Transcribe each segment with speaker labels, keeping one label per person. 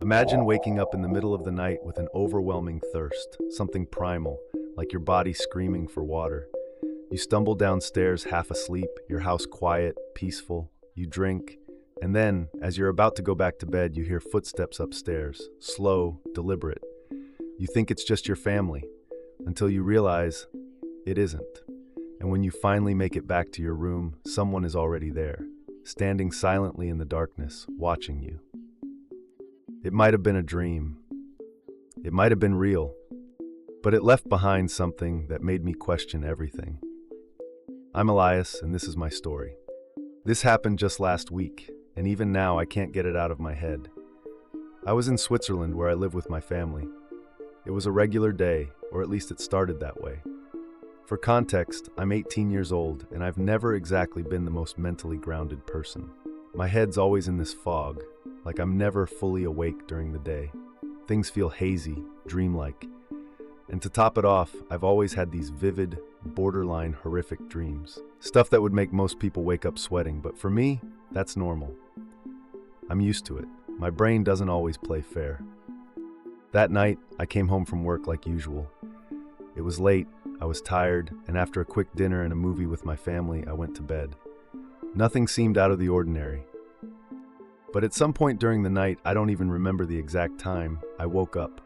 Speaker 1: Imagine waking up in the middle of the night with an overwhelming thirst, something primal, like your body screaming for water. You stumble downstairs half asleep, your house quiet, peaceful. You drink, and then, as you're about to go back to bed, you hear footsteps upstairs, slow, deliberate. You think it's just your family, until you realize it isn't. And when you finally make it back to your room, someone is already there, standing silently in the darkness, watching you. It might have been a dream. It might have been real. But it left behind something that made me question everything. I'm Elias, and this is my story. This happened just last week, and even now I can't get it out of my head. I was in Switzerland where I live with my family. It was a regular day, or at least it started that way. For context, I'm 18 years old, and I've never exactly been the most mentally grounded person. My head's always in this fog, like I'm never fully awake during the day. Things feel hazy, dreamlike. And to top it off, I've always had these vivid, borderline horrific dreams. Stuff that would make most people wake up sweating, but for me, that's normal. I'm used to it. My brain doesn't always play fair. That night, I came home from work like usual. It was late, I was tired, and after a quick dinner and a movie with my family, I went to bed. Nothing seemed out of the ordinary. But at some point during the night, I don't even remember the exact time, I woke up.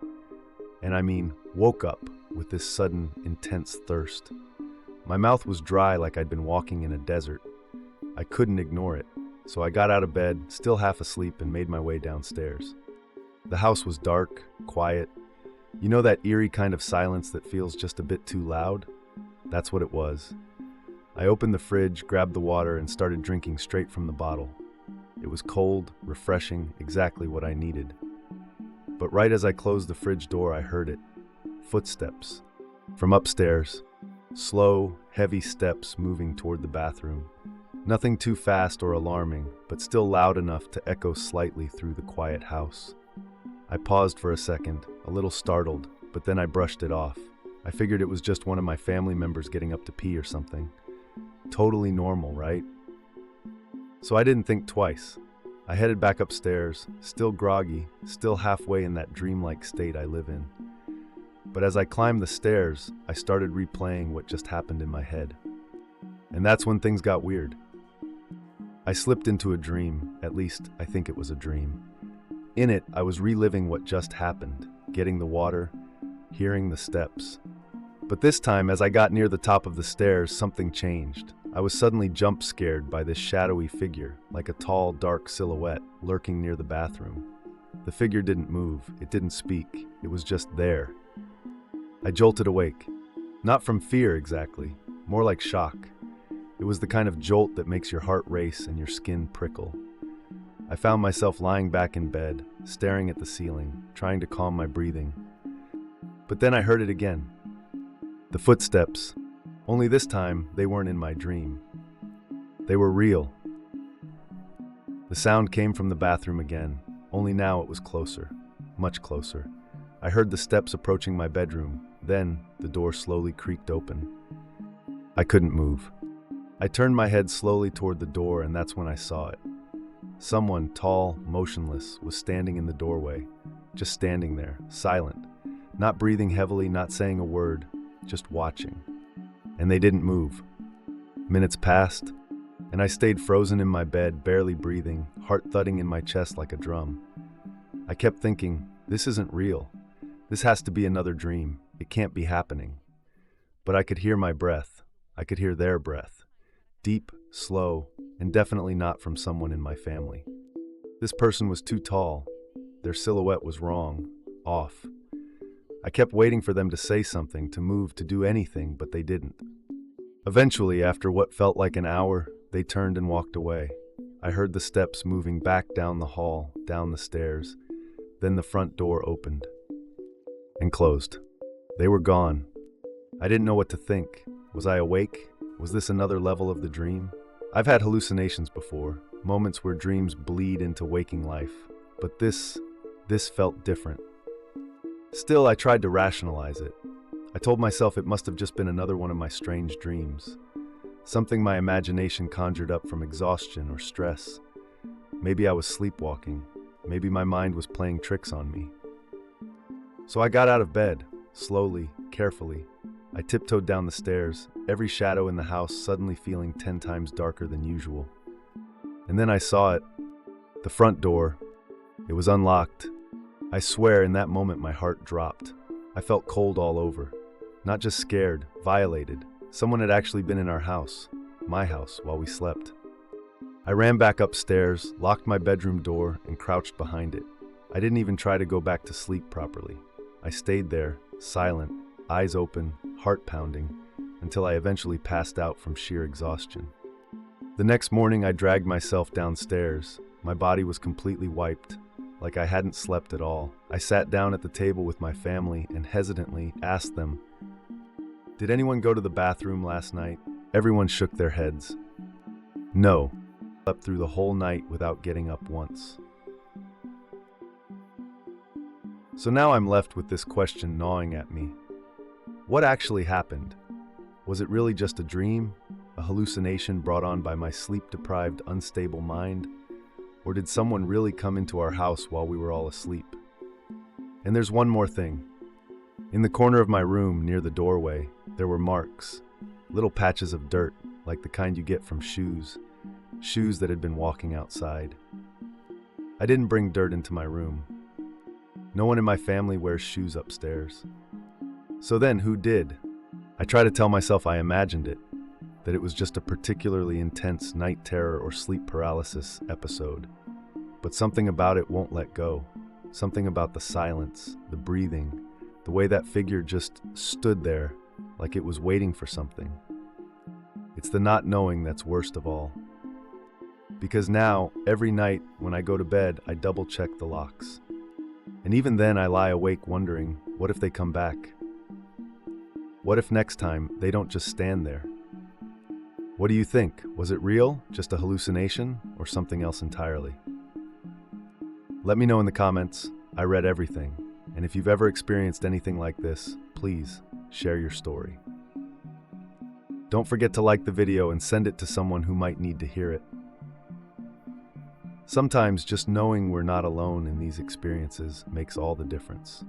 Speaker 1: And I mean, woke up with this sudden, intense thirst. My mouth was dry like I'd been walking in a desert. I couldn't ignore it, so I got out of bed, still half asleep, and made my way downstairs. The house was dark, quiet. You know that eerie kind of silence that feels just a bit too loud? That's what it was. I opened the fridge, grabbed the water, and started drinking straight from the bottle. It was cold, refreshing, exactly what I needed. But right as I closed the fridge door, I heard it. Footsteps. From upstairs. Slow, heavy steps moving toward the bathroom. Nothing too fast or alarming, but still loud enough to echo slightly through the quiet house. I paused for a second, a little startled, but then I brushed it off. I figured it was just one of my family members getting up to pee or something. Totally normal, right? So I didn't think twice. I headed back upstairs, still groggy, still halfway in that dreamlike state I live in. But as I climbed the stairs, I started replaying what just happened in my head. And that's when things got weird. I slipped into a dream, at least I think it was a dream. In it, I was reliving what just happened, getting the water, hearing the steps. But this time, as I got near the top of the stairs, something changed. I was suddenly jump-scared by this shadowy figure, like a tall, dark silhouette, lurking near the bathroom. The figure didn't move, it didn't speak, it was just there. I jolted awake. Not from fear, exactly, more like shock. It was the kind of jolt that makes your heart race and your skin prickle. I found myself lying back in bed, staring at the ceiling, trying to calm my breathing. But then I heard it again. The footsteps. Only this time, they weren't in my dream. They were real. The sound came from the bathroom again, only now it was closer, much closer. I heard the steps approaching my bedroom, then the door slowly creaked open. I couldn't move. I turned my head slowly toward the door, and that's when I saw it. Someone, tall, motionless, was standing in the doorway, just standing there, silent, not breathing heavily, not saying a word, just watching. And they didn't move. Minutes passed, and I stayed frozen in my bed, barely breathing, heart thudding in my chest like a drum. I kept thinking, this isn't real. This has to be another dream. It can't be happening. But I could hear my breath. I could hear their breath. Deep, slow, and definitely not from someone in my family. This person was too tall. Their silhouette was wrong, off. I kept waiting for them to say something, to move, to do anything, but they didn't. Eventually, after what felt like an hour, they turned and walked away. I heard the steps moving back down the hall, down the stairs. Then the front door opened and closed. They were gone. I didn't know what to think. Was I awake? Was this another level of the dream? I've had hallucinations before, moments where dreams bleed into waking life, but this felt different. Still, I tried to rationalize it. I told myself it must have just been another one of my strange dreams. Something my imagination conjured up from exhaustion or stress. Maybe I was sleepwalking. Maybe my mind was playing tricks on me. So I got out of bed, slowly, carefully. I tiptoed down the stairs, every shadow in the house suddenly feeling 10 times darker than usual. And then I saw it. The front door. It was unlocked. I swear in that moment my heart dropped. I felt cold all over. Not just scared, violated. Someone had actually been in our house, my house, while we slept. I ran back upstairs, locked my bedroom door, and crouched behind it. I didn't even try to go back to sleep properly. I stayed there, silent, eyes open, heart pounding, until I eventually passed out from sheer exhaustion. The next morning I dragged myself downstairs. My body was completely wiped, like I hadn't slept at all. I sat down at the table with my family and hesitantly asked them, "Did anyone go to the bathroom last night?" Everyone shook their heads. No. I slept through the whole night without getting up once. So now I'm left with this question gnawing at me. What actually happened? Was it really just a dream? A hallucination brought on by my sleep-deprived, unstable mind? Or did someone really come into our house while we were all asleep? And there's one more thing. In the corner of my room, near the doorway, there were marks, little patches of dirt, like the kind you get from shoes that had been walking outside. I didn't bring dirt into my room. No one in my family wears shoes upstairs. So then, who did? I try to tell myself I imagined it, that it was just a particularly intense night terror or sleep paralysis episode. But something about it won't let go. Something about the silence, the breathing, the way that figure just stood there, like it was waiting for something. It's the not knowing that's worst of all. Because now, every night when I go to bed, I double-check the locks. And even then I lie awake wondering, what if they come back? What if next time they don't just stand there? What do you think? Was it real, just a hallucination, or something else entirely? Let me know in the comments. I read everything. And if you've ever experienced anything like this, please share your story. Don't forget to like the video and send it to someone who might need to hear it. Sometimes just knowing we're not alone in these experiences makes all the difference.